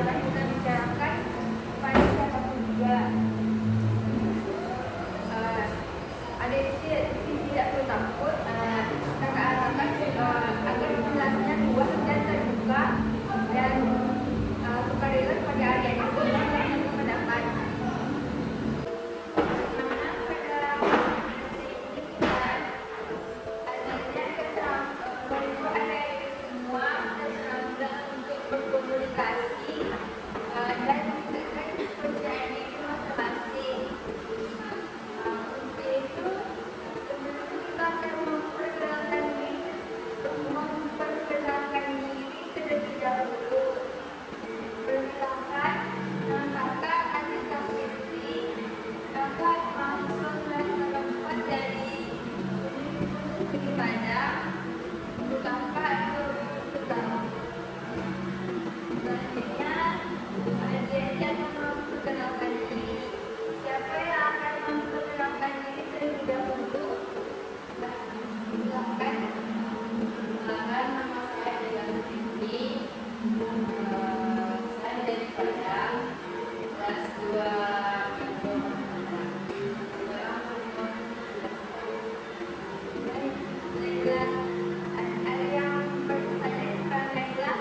akan kita bicarakan pada siapapun juga. Adik tidak perlu takut. Kakak harapkan agar kelasnya luas dan terbuka dan sukarela pada adik-adik semua yang berpendapat. Berkomunikasi dan meningkatkan kepercayaan diri masing-masing. Untuk itu, kita akan memperkenalkan diri terlebih dahulu. Perkenalkan, kakak Anissa Fitri, kakak mahasiswa kelas 84 dari Universitas Negeri Padang. Untuk kakak Nurul. Selanjutnya, dia akan memperkenalkan diri. Siapa yang akan memperkenalkan diri terlebih dahulu? Silakan. Nama saya Anissa Fitri. Saya dari Padang, kelas 2. Ada yang bertanya tentang Naila?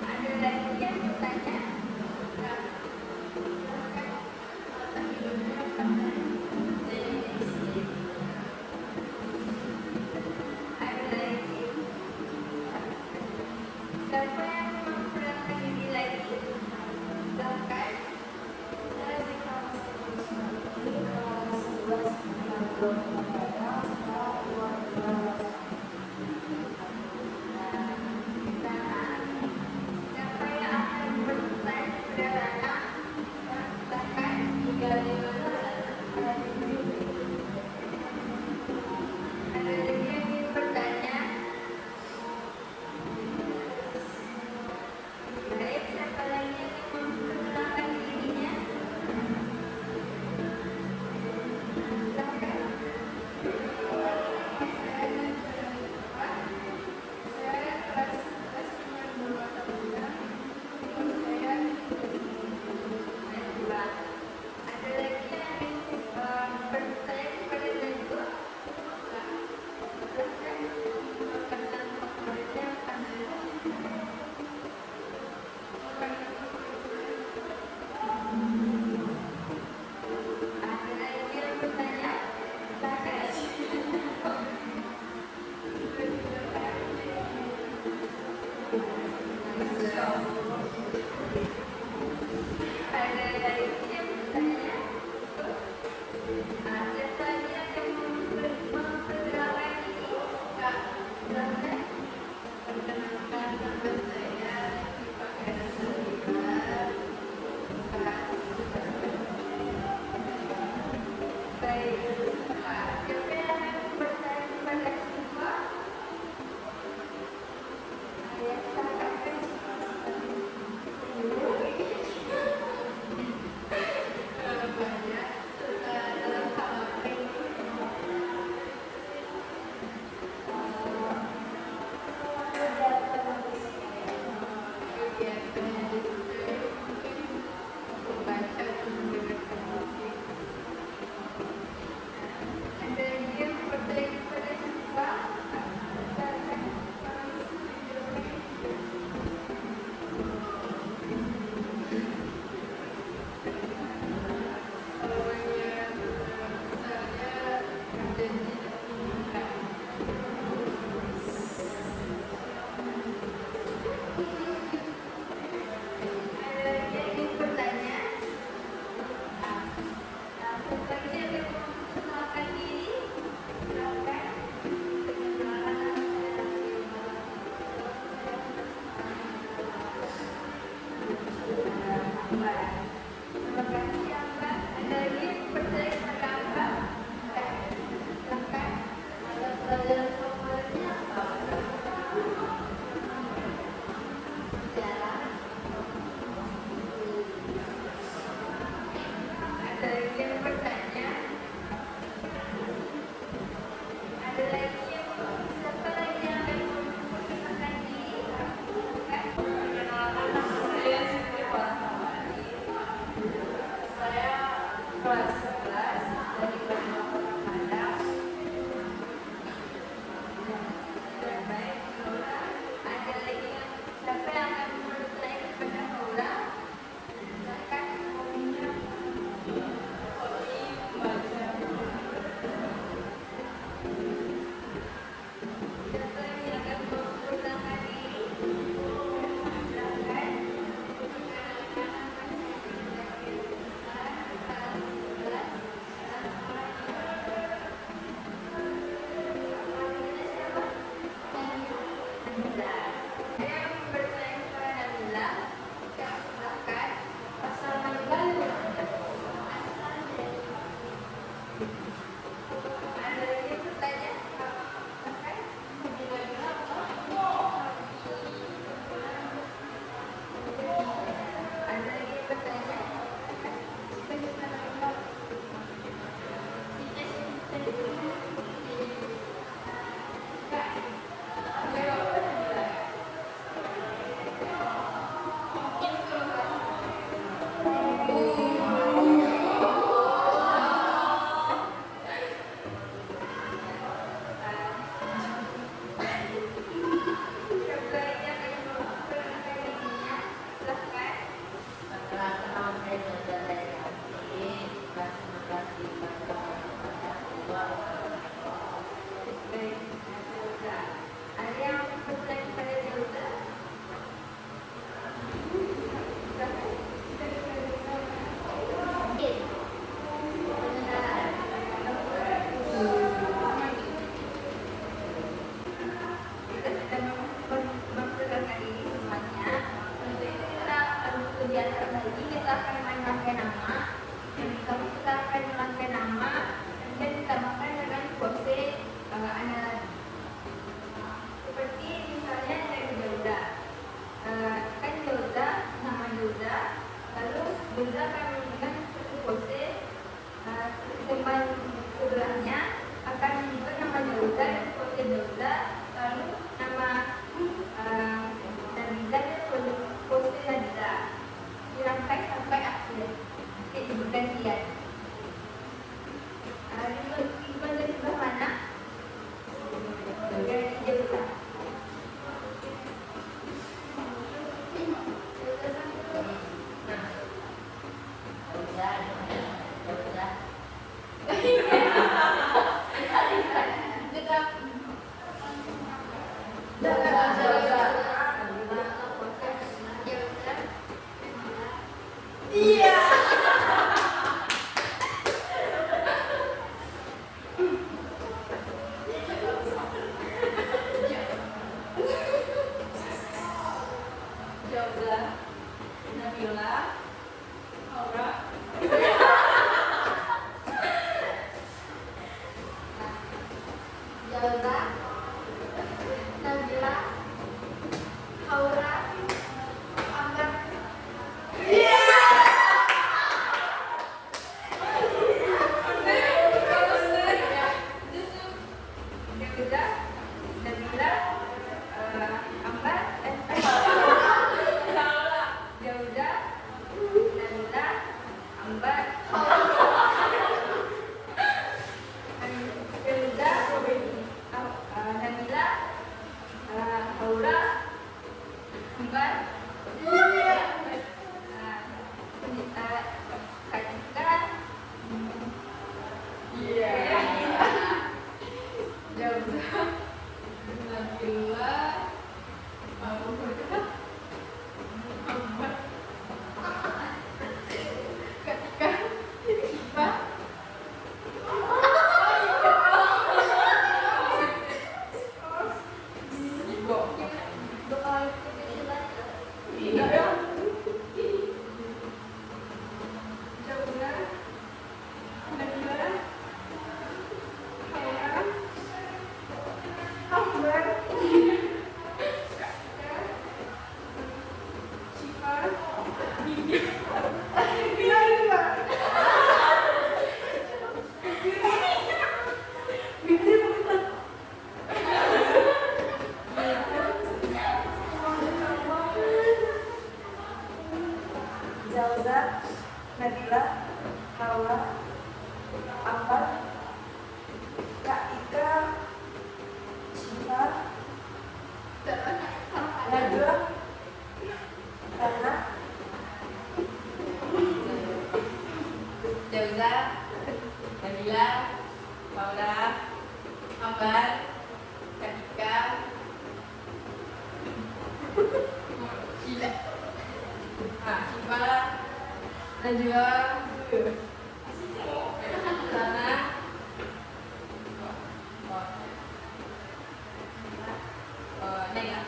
Ada lagi yang bertanya? Ada lagi? Siapa yang memperkenalkan diri lagi? Silakan. Siapa yang akan bertanya kepada anak? Silakan. Ada lagi yang ingin bertanya? Baik, siapa lagi yang ingin memperkenalkan dirinya? Silakan. Saya kelas 11 dengan 2 tahunan. Saya Najwa. Ada lagi yang ingin bertanya kepada Najwa? Silakan. Perkenalan favoritnya apa? Ada lagi yang bertanya? Silakan. Ada lagi yang bertanya? Ada lagi yang memperkenalkan diri? Kak, silakan. Perkenalkan, nama saya Fakira Salima, kelas 11. Baik. Siapa yang akan bertanya kepada Syifa? Saya silakan. Banyak dalam hal Ada lagi yang bertanya? Silakan. Ada lagi yang bertanya? Teman sebelahnya akan menyebut nama Dauda dan pose Dauda, lalu nama Nabila dan pose Nabila, dirangkai sampai akhir. Oke, gantian. Ribuan dari sebelah mana? Dari Dauda. Dauda, Nabila, Haura, Ambar. Dauda, Nabila, Ambar, Dauda, Nabila, Ambar, Nabila, Haura, Ambar, Katika, Dauda, Nabila, Haura, Ambar, Katika, Iva. Dauda, Nabila, Haura, Ambar, Katika, Syifa, Najwa, Rana, Dauda, Nabila, Haura, Ambar, Katika, Syifa, Najwa, Rana, Nega.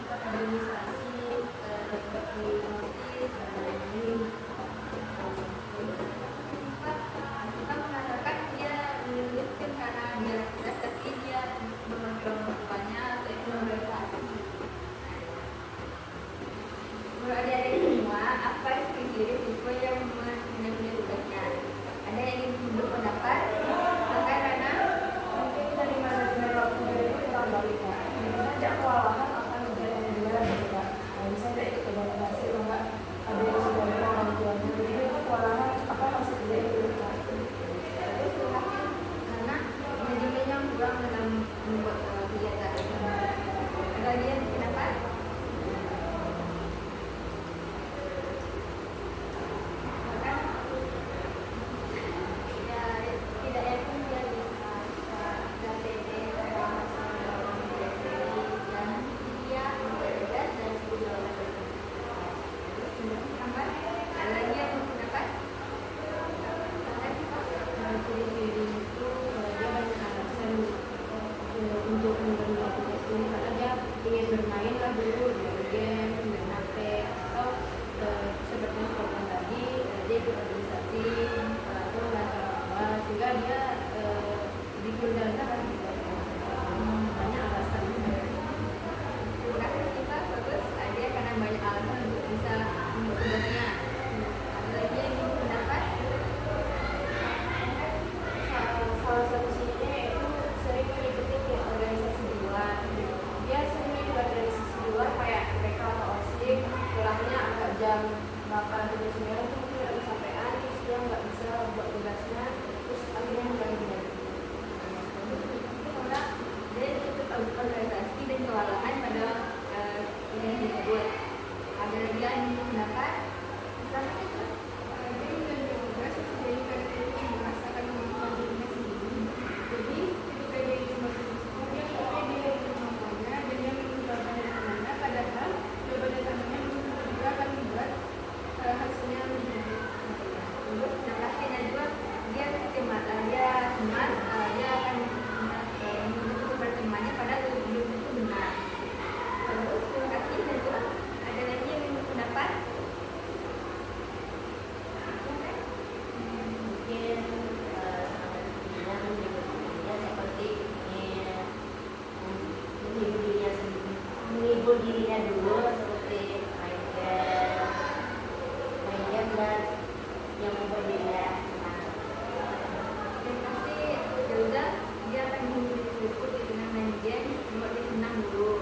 kaderisasi, seperti notis dan lain-lain. Kita mengatakan dia menyulitkan karena dia tidak, tapi dia memegang rupanya atau improvisasi. Menurut adik-adik semua, apa ciri siswa yang mengenai tugasnya? Ada yang ingin berpendapat? Silakan Rana. Mungkin dari manajemen waktu itu kurang baik ya. Bisa saja kewalahan akan menjadi pembelajaran juga. Bisa saja ikut organisasi atau enggak ada yang sudah memang orang tuanya. Jadi itu kewalahan apa masih tidak ikut. Terus silakan karena manajemen yang kurang dalam membuat kegiatan. Ada lagi yang berpendapat? Silakan. Ya, tidak yakin dia bisa dan PD dan dia bebas dan juga tambah. Ada lagi yang berpendapat? Ciri-ciri itu dia banyak alasan untuk menerima tugas ini karena dia ingin bermain lah dulu dengan game, dengan HP atau seperti program tadi dia ikut organisasi atau apa sehingga dia dikendalikan banyak alasan. Terima kasih kita bagus. Dia karena banyak alasan untuk bisa mengurus tugasnya. Ada lagi yang ingin berpendapat? Salah satu cirinya yaitu sering mengikuti organisasi di luar. Dia sering mengikuti organisasi di luar kayak mereka atau OSIS, pulangnya agak jam 8 atau jam 9 itu mungkin nggak kesampean, terus dia nggak bisa buat tugasnya, terus akhirnya mengganggu dia. Orang dia ikut organisasi dan kewalahan pada ini tersebut. Ada lagi yang ingin berpendapat? Silakan itu. Jadi tugas itu jadi karakteristik yang merasakan kemampuan dirinya sendiri. Jadi ketika dia dimaksud dia sampai dia kemampuannya dan dia mencoba dari temannya, padahal coba dari temannya juga akan membuat hasilnya lebih baik. Terus yang pasti Najwa dia cemas, dia akan mengikuti pertemuannya padahal belum tentu benar. Terus terima kasih Najwa. Ada lagi yang ingin berpendapat? Mungkin dia seperti menghibur dirinya dulu seperti main game dan yang membuat dirinya senang. Terima kasih Yauda. Dia akan menghibur dengan main game membuat dia senang dulu.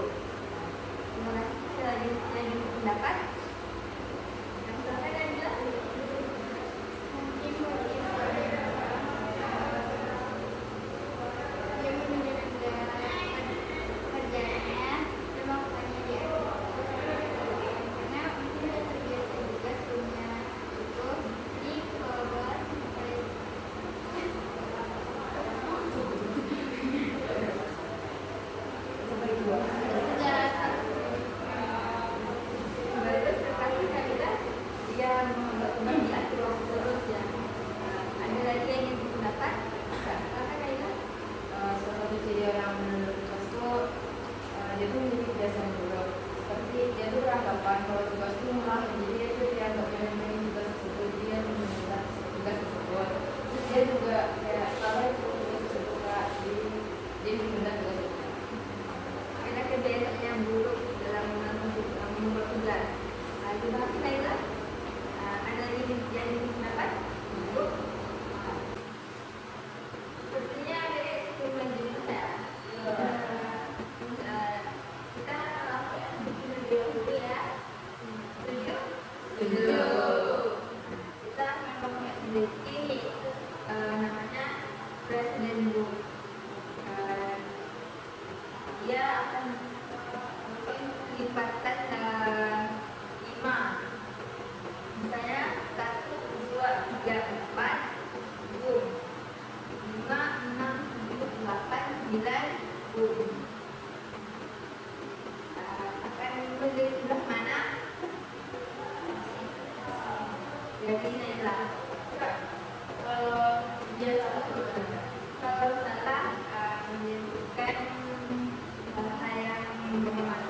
Terima kasih. Ada lagi yang ingin berpendapat? Silakan Najwa. Mungkin bagi dia menjalankan kerjanya dan melakukannya dia karena mungkin dia terbiasa juga sebelumnya itu di kelas sejarah. Bagus, terima kasih Nabila. Dia membagi atur waktu terus ya. Ada lagi yang ingin berpendapat? Silakan Nabila. Salah satu ciri orang menurut tugas itu dia tuh memiliki kebiasaan buruk. Seperti dia tuh beranggapan kalau tugas itu murah, jadi dia tuh dianggap remeh tugas tersebut, dia menunda tugas tersebut. Terus dia juga kayak kalau itu tugas tersebut Kak, jadi dia menunda tugas tersebut. Ada kebiasaan yang buruk dalam membuat tugas. Terima kasih Naila. Ada lagi yang ingin berpendapat? Sepertinya ada yang lanjut ya. Kita bikin video dulu ya. Setuju? Setuju. Kita memang memiliki namanya Presiden Book. Dia akan mungkin lipatan 5. Misalnya 1, 2, 3, 4 boom. 5, 6, 7, 8, 9 boom. Akan menjadi sebelah mana? Jadi Naila. Kalau dia salah gimana? Kalau salah menyebutkan hal yang bagaimana?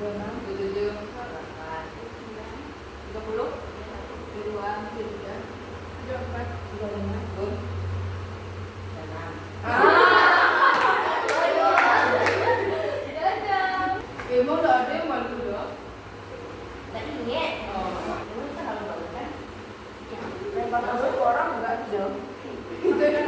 26, 27, 28, 30, 32, 33, 24. 35, Bun. 36. Emang udah ada yang malu dong? Tak ingat. Oh. Ini terlalu bagus kan? Lempar masuk orang enggak dong? Itu kan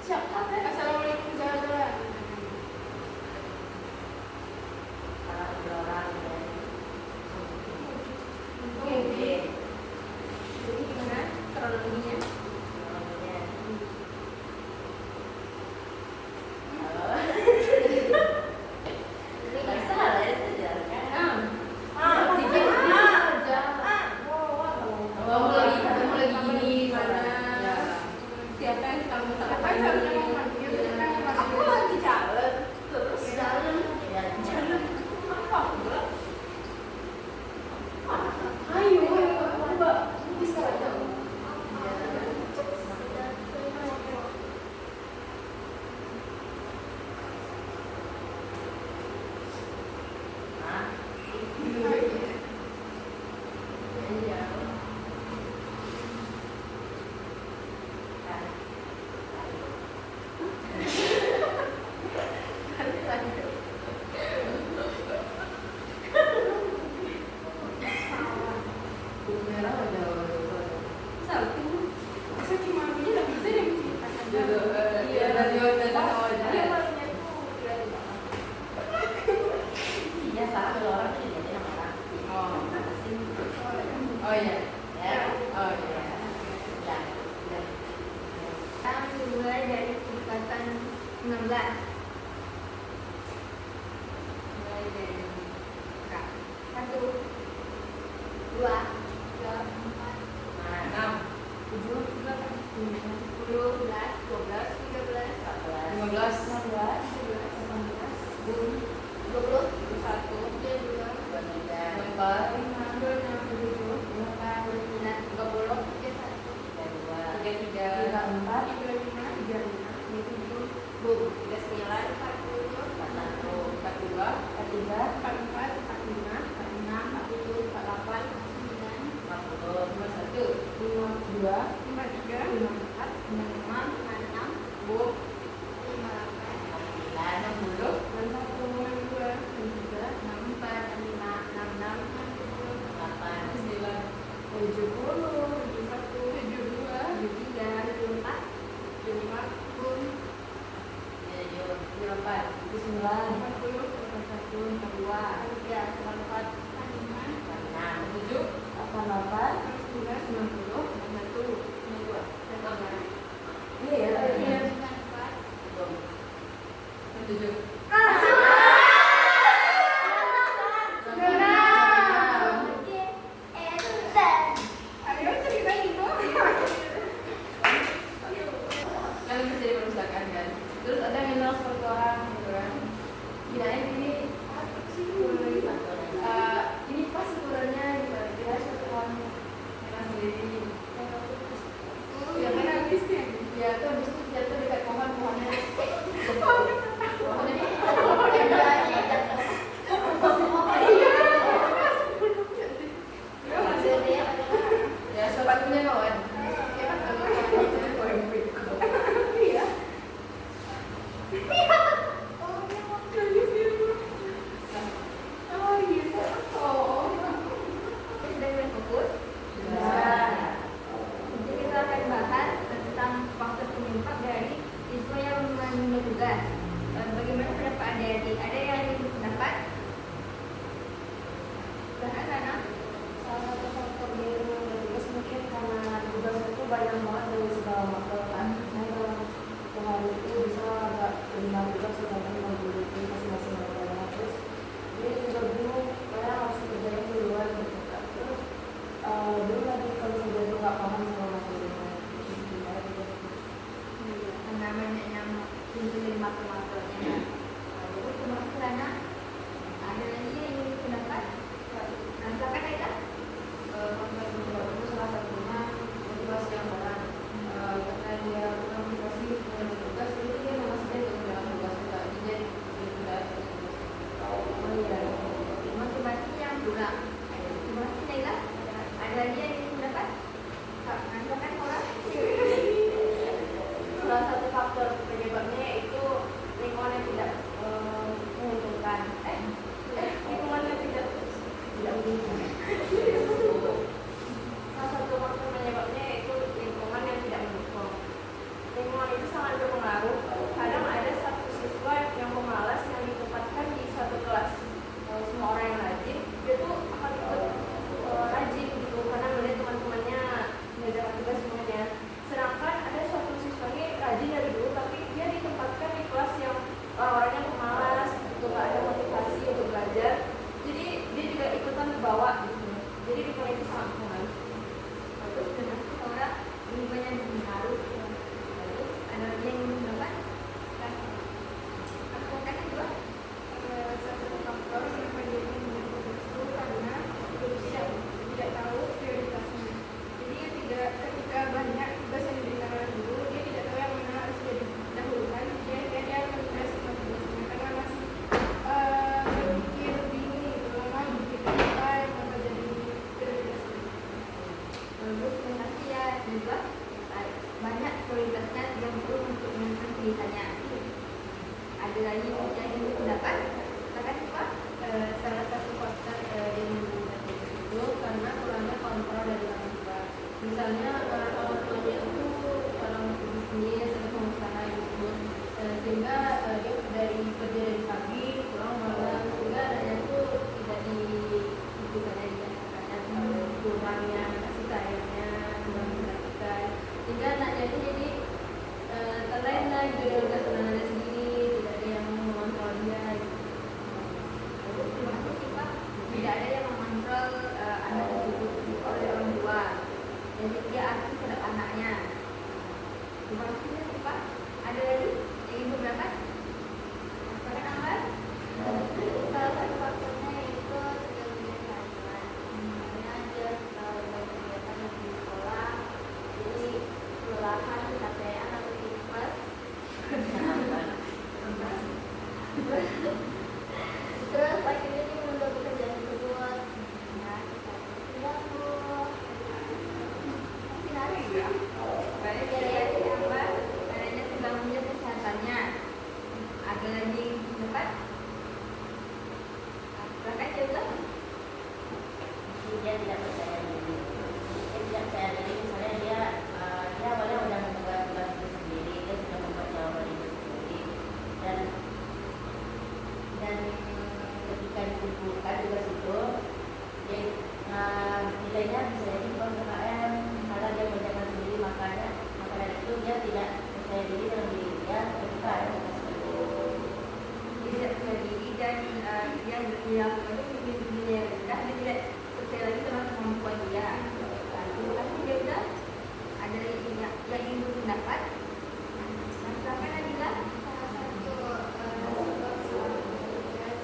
Assalamualaikum saudara. Jadi gimana kronologinya? Kamu lagi gini mana? Siapa yang kamu salah? Apa yang salah kamu? Aku lagi jalan terus jalan. Apa aku bilang? Ayo, Mbak. Bisa aja. Iya. Merah ada. Satu. Masa cuma ini nggak bisa dia menceritakan. Iya, dari hotel tahu aja. Dia malunya tuh tiba-tiba. Iya, salah kalau orang tuh jadi nama orang. Oh. Batasin. Oh iya. Ya. Oh iya. Ya. Ya. Sekarang dimulai dari tingkatan 16. Mulai dari Kak. 1, 2, 3, 4, Enam, 7, 8, 9, 10, 11, 12, 13, 15, 16, 17, 18, 20, 21, 22, 24, 25, 26, 27, 28, 29, 30, 31, 33, 34, 35, 36, 37, 39, 40, 42, 43, 44, 45, 46, 47, 48, 51, 52, 53, 54, 55, 56, 60, 58, 61, 62, 63, 64, 65, 66, 67, 70, 71, 72, 73, 74, 75, 24, 80, 81, 82, 83, 84, 7, 88, 89, 90, 91, 92, 93. iya, Iya, 94. 7. Ayo. juga banyak prioritasnya yang perlu untuk menentukan pilihannya. Ada lagi yang ingin berpendapat? Silakan Pak. Salah satu faktor yang membuat itu karena kurangnya kontrol dari orang tua. Misalnya orang tuanya itu orang bisnis atau pengusaha gitu, sehingga dia dari kerja dari pagi pulang malam, sehingga anaknya itu tidak dibutuhkan dia karena kurangnya kasih sayangnya, kurang diperhatikan, sehingga anaknya itu jadi terlena gitu dengan kesenangannya sendiri, tidak ada yang mengontrol dia. Terima kasih Pak. Tidak ada yang mengontrol anak tersebut oleh orang tua. Jadi dia aktif terhadap anaknya. Terima kasih Pak. Ada lagi yang ingin berpendapat? Silakan Ambar. Salah satu faktornya itu tidak punya kehadiran. Misalnya dia banyak kegiatan di sekolah, jadi kelelahan, kecapean atau tipes. Terus akhirnya dia menunda pekerjaan tersebut. Nah, iya tuh. Menarik ya. Baik, dari Ambar, adanya terganggunya kesehatannya. Ada lagi yang pendapat? Silakan juga. Dia tidak percaya diri. Dia tidak percaya diri, misalnya dia awalnya udah membuat tugas itu sendiri, dia sudah membuat jawaban itu sendiri, dan ketika dikumpulkan tugas itu, dia, nilainya bisa jadi bukan KKM karena dia mengerjakan sendiri, makanya dari itu dia tidak percaya diri dalam diri dia ketika ada tugas itu. Tidak percaya diri dan dia dilakukan itu dirinya rendah dan tidak percaya lagi sama kemampuan dia. Terima kasih dia udah. Ada yang ingin berpendapat? Silakan Nabila. Salah satu sebab seorang tugas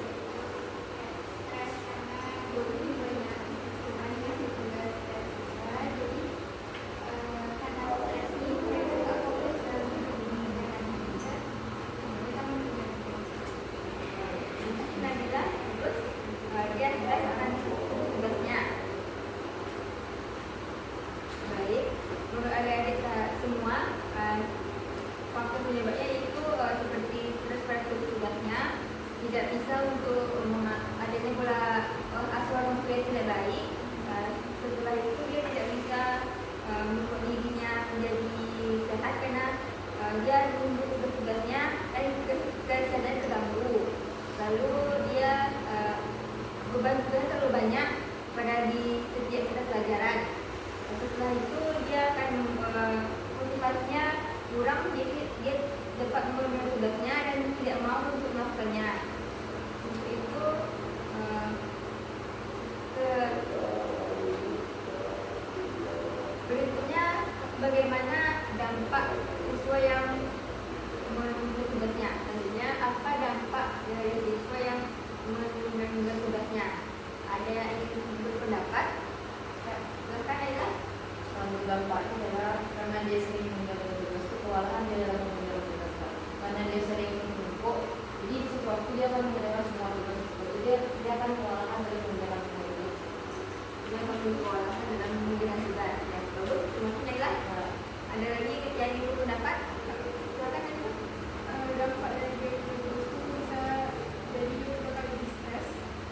stres karena lebih banyak istilahnya tugas stres siswa. Jadi karena stres ini mereka nggak fokus dalam mengerjakan tugas, mereka mengerjakan. Nabila, terus dia stres akan tugasnya. Baik, menurut adik-adik semua, faktor penyebabnya itu seperti stres pada tugasnya, tidak bisa untuk adanya pola asuhan waktu yang tidak baik. Setelah itu dia tidak bisa membuat dirinya menjadi sehat karena dia menunggu tugasnya dan kesehatan terganggu. Lalu dia beban tugasnya terlalu banyak pada di setiap kita pelajaran. Setelah itu dia akan motivasinya kurang, jadi dia dapat mengerjakan tugasnya dan tidak mau untuk melakukannya. Untuk itu berikutnya bagaimana dampak siswa yang menunda tugasnya. Selanjutnya apa dampak dari siswa yang menunda tugasnya? Ada yang ingin berpendapat? Silakan Ella. Dampaknya adalah karena dia sering menjalankan tugas itu kewalahan dia dalam menjalankan tugas, karena dia sering menumpuk, jadi sesuatu dia akan mengerjakan semua tugas itu, dia akan kewalahan dari menjalankan semua itu. Dia menunda kewalahan dalam mengerjakan tugas. Ya, bagus. Terima kasih Ella. Ada lagi yang ingin berpendapat? Silakan Ella. Dampak dari gaya terus itu bisa jadi bakal lebih stres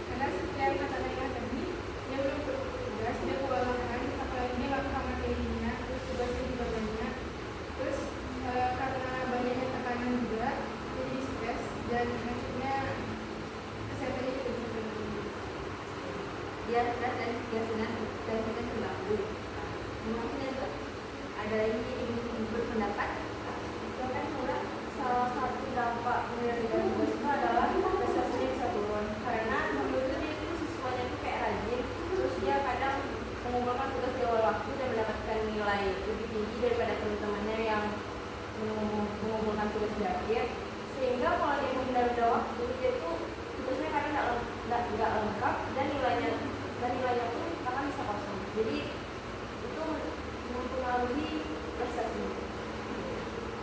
karena setiap kata-kata yang tadi dia belum tugas, dia kewalahan, apalagi dia nggak paham materinya, terus tugasnya juga banyak, terus karena banyaknya tekanan juga dia jadi stres dan akhirnya kesehatannya juga bisa terganggu. Dia stres dan kesehatan terganggu. Terima kasih Ella. Ada lagi yang ingin berpendapat? Silakan Nura. Salah satu dampak dari tugas itu adalah prestasinya bisa turun, karena menurut dia itu siswanya itu kayak rajin, terus dia kadang mengumpulkan tugas di awal waktu dan mendapatkan nilai lebih tinggi daripada teman-temannya yang mengumpulkan tugas di akhir, sehingga kalau dia menunda waktu dia itu tugasnya kadang nggak lengkap dan nilainya pun bahkan bisa kosong. Jadi itu mempengaruhi prestasinya.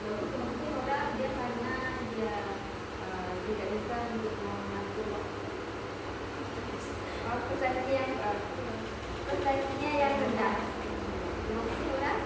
Mungkin orang dia karena dia tidak bisa untuk mengatur prestasinya yang rendah. Terima kasih orang.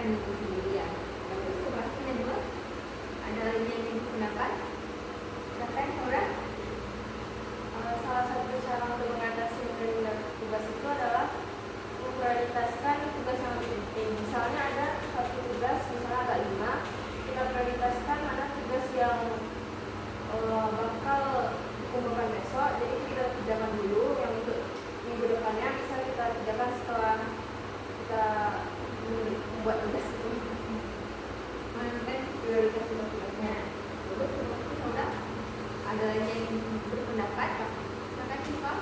mengikuti sendirian. Lalu sebaliknya kedua, ada lagi yang ingin berpendapat? Silakan orang. Salah satu cara untuk mengatasi menunda tugas itu adalah memprioritaskan tugas yang lebih penting. Misalnya ada satu tugas, misalnya ada 5, kita prioritaskan mana tugas yang bakal dikumpulkan besok, jadi kita kerjakan dulu. Yang untuk minggu depannya bisa kita kerjakan setelah kita membuat tugas itu. Menentukan prioritas tugasnya. Terus orang ada lagi yang ingin berpendapat? Silakan Siva.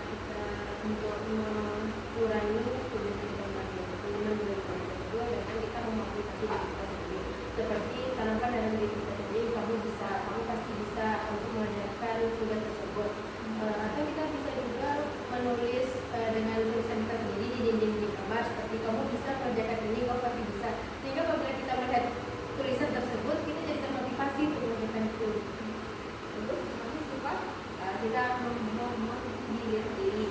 Kita untuk mengurangi kebiasaan yang kedua dan kita memotivasi diri kita sendiri. Seperti tanamkan dalam diri kita sendiri, kamu pasti bisa untuk mengerjakan tugas tersebut. Atau kita bisa juga menulis dengan tulisan kita sendiri di dinding di kamar, seperti kamu bisa mengerjakan ini, kamu pasti bisa. Sehingga apabila kita melihat tulisan tersebut, kita jadi termotivasi untuk mengerjakan itu. Terus Siva, kita memotivasi diri sendiri.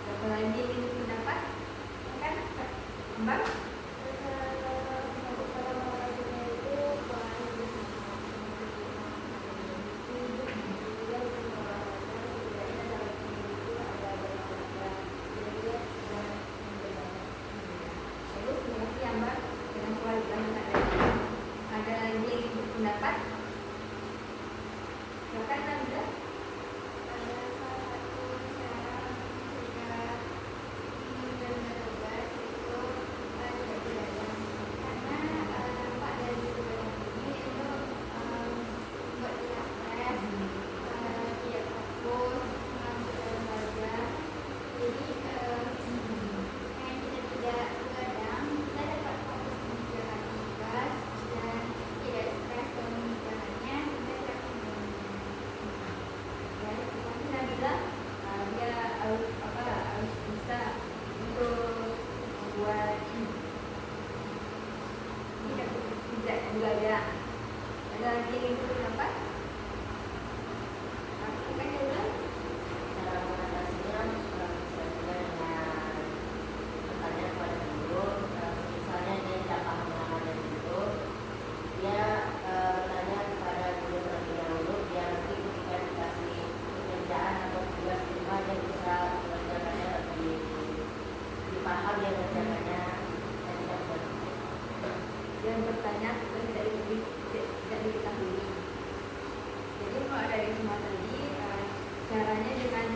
Siapa lagi yang ingin berpendapat? Silakan Mbak. Terus terima kasih ya Mbak dengan kewajiban tadi. Ada lagi yang ingin berpendapat? Silakan Nanda. Harus bisa untuk membuat tidak juga ada lagi yang ingin berpendapat? Aku kan juga Cara mengatasinya bisa juga dengan bertanya kepada guru. Misalnya dia tidak paham dengan materi itu, dia bertanya kepada guru terlebih dahulu, biar nanti ketika dikasih pekerjaan atau tugas di rumah dia bisa mengerjakannya lebih paham, dia mengerjakannya dan tidak berpikir. yang bertanya tidak diketahui. Jadi kalau dari semua tadi caranya dengan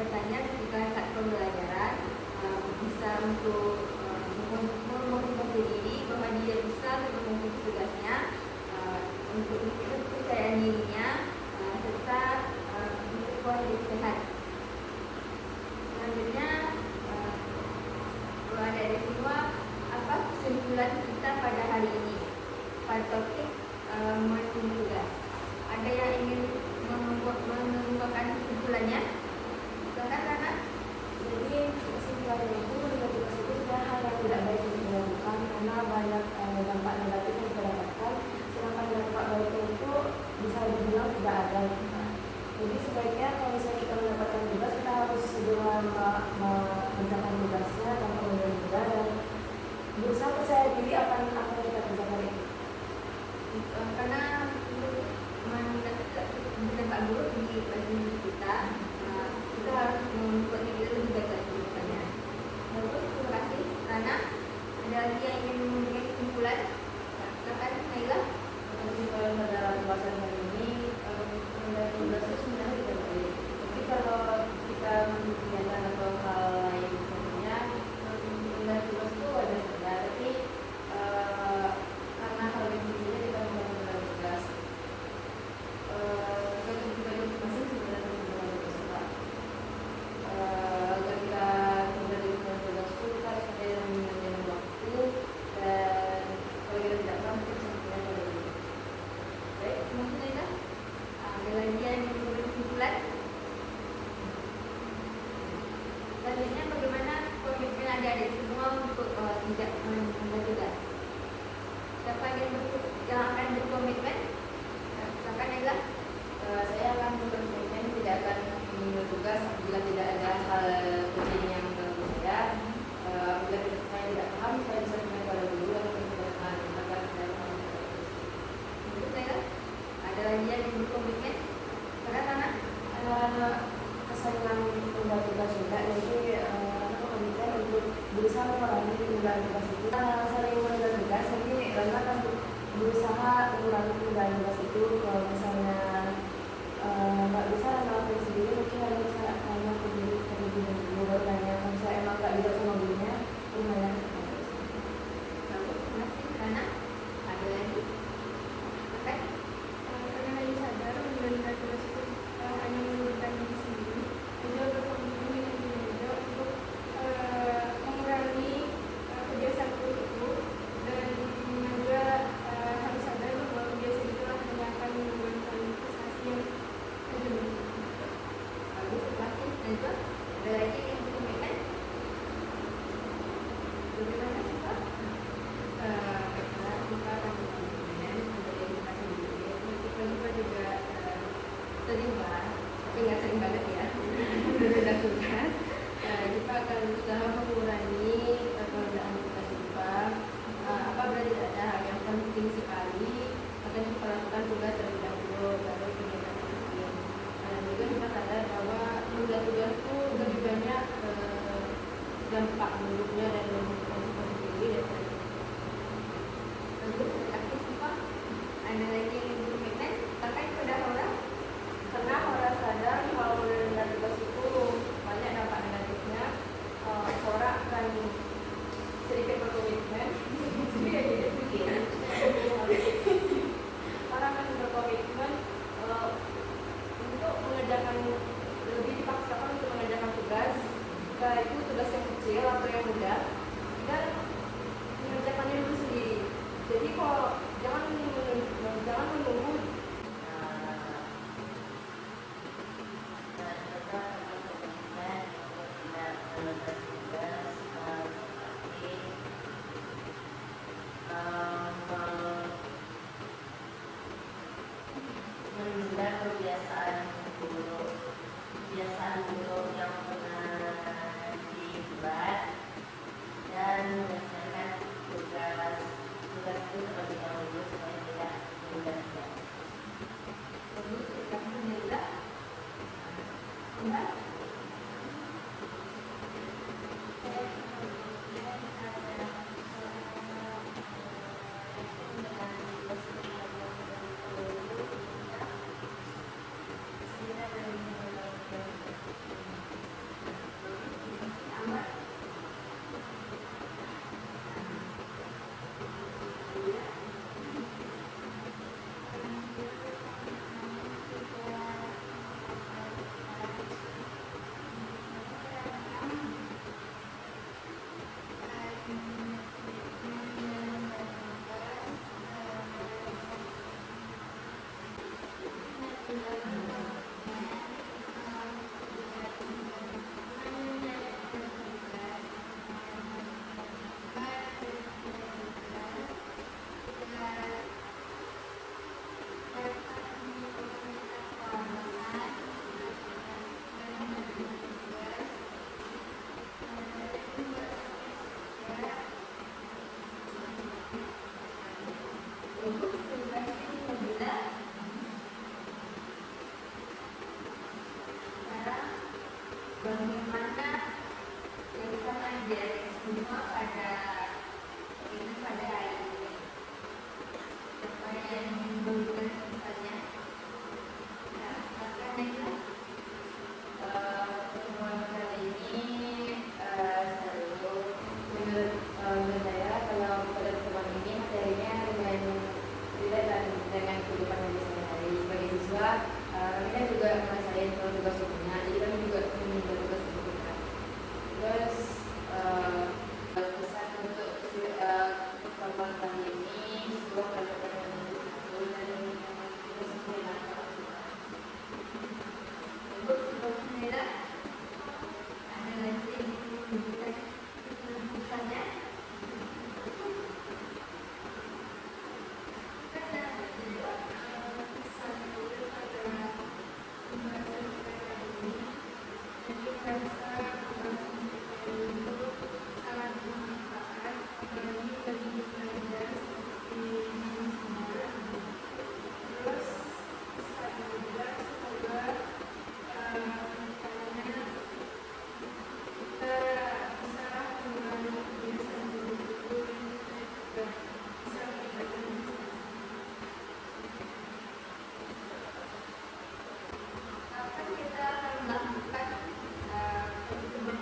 bertanya ketika saat pembelajaran bisa untuk memotivasi diri bahwa dia bisa untuk mengikuti tugasnya, untuk kepercayaan dirinya, serta untuk pola hidup sehat. Selanjutnya kalau dari semua apa kesimpulan kita pada hari ini pada topik menentukan tugas. Ada yang ingin mengemukakan kesimpulannya? Silakan Rana. Jadi kesimpulannya itu menunda tugas itu sudah hal yang tidak baik untuk dilakukan karena banyak dampak negatif yang kita dapatkan, sedangkan dampak baiknya itu bisa dibilang tidak ada. Jadi sebaiknya kalau misalnya kita mendapatkan tugas, kita harus segera mengerjakan tugasnya tanpa menunda dan berusaha percaya diri akan apa yang kita kerjakan itu. Karena mendapat buruk bagi kita, kita harus membuat diri kita lebih baik lagi ke depannya. Terus terima kasih Rana. Ada lagi yang ingin memberikan kesimpulan? Silakan Naila. Kalau dalam pembahasan hari ini menunda tugas itu sebenarnya tidak baik. Tapi kalau kita kegiatan atau hal lain sebagainya, menunda tugas itu wajar saja. Tapi karena hal ini kita menunda tugas, kita juga masing sebenarnya menunda tugas kita. Agar kita menunda tugas itu kita harus ada yang manajemen waktu, dan kalau kita tidak paham kita bisa menggunakan pada diri. Baik, terima kasih Naila. Ada lagi yang ingin memberikan kesimpulan? Selanjutnya bagaimana komitmen adik-adik semua untuk tidak menunda tugas? Siapa yang akan berkomitmen? Silakan Naila. Saya akan berkomitmen tidak akan menunda tugas apabila tidak ada hal kejadian yang mengganggu saya. Apabila saya tidak paham, saya bisa penundaan tugas itu sering menunda tugas, jadi Rana akan berusaha mengurangi penundaan tugas itu. Kalau misalnya nggak bisa ngelakuin sendiri, mungkin Rana bisa tanya ke guru terlebih dahulu, baru nanya. Kalau misalnya emang nggak bisa sama gurunya, baru nanya ke guru. Lalu masih karena ada lagi makan Karena lagi sadar menunda tugas itu hanya menurunkan diri sendiri, dia berkomitmen dengan dirinya untuk mengurangi kebiasaan buruk itu, dan juga harus sadar bahwa kebiasaan itu hanya akan menimbulkan prestasi yang lebih baik. lalu masih juga ada lagi yang berkomitmen bagaimana sih Pak? Karena kita akan berkomitmen menjadi edukasi diri, kita juga sering bahas, tapi nggak sering banget ya, menunda tugas. Kita akan berusaha mengurangi penundaan tugas IPA. Apabila tidak ada hal yang penting sekali, akan kita lakukan tugas terlebih dahulu, baru kegiatan lain. Dan juga kita sadar bahwa menunda tugas itu lebih banyak dampak buruknya dan konsekuensi sendiri daripada Lalu lagi sih Pak ada lagi yang berkomitmen terkait pada orang Karena orang sadar kalau menunda tugas itu banyak dampak negatifnya, orang akan sedikit berkomitmen. Orang akan berkomitmen untuk mengerjakan, lebih dipaksakan untuk mengerjakan tugas, jika itu tugas yang kecil atau yang mudah, dan mengerjakannya dulu sendiri. Jadi kalau jangan menunggu menunda kebiasaan buruk yang pernah dibuat dan menyelesaikan tugas itu terlebih dahulu supaya tidak menunda. lalu alhamdulillah Mbak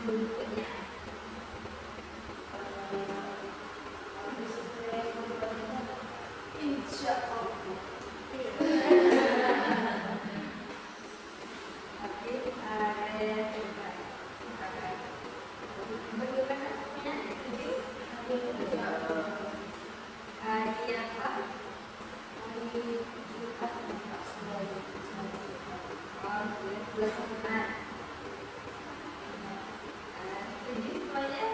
berikutnya. Insya Allah. Tapi saya coba bagaimana semuanya setuju? Hari apa? Hari Jumat. Oh, bulan Jumat. Setuju semuanya?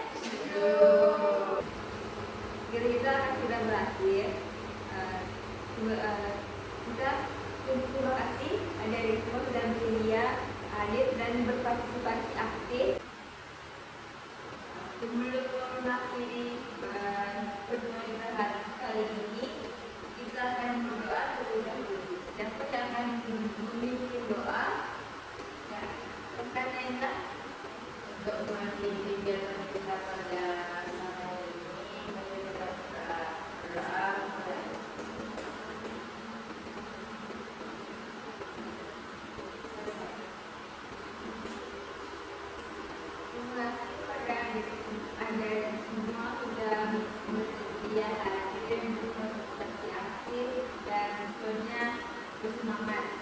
Gereja sudah berakhir. Kita terima kasih dari semua sudah bersedia hadir dan berpartisipasi aktif. Sebelum mengakhiri pertemuan kita kali ini, kita akan berdoa terlebih dahulu. Siapa yang akan memimpin doa? Ya, karena ini untuk mengakhiri kegiatan kita pada saat ini, mari kita berdoa. Terima kasih kepada Anda semua sudah bersedia hadir dan berpartisipasi aktif dan tentunya bersemangat.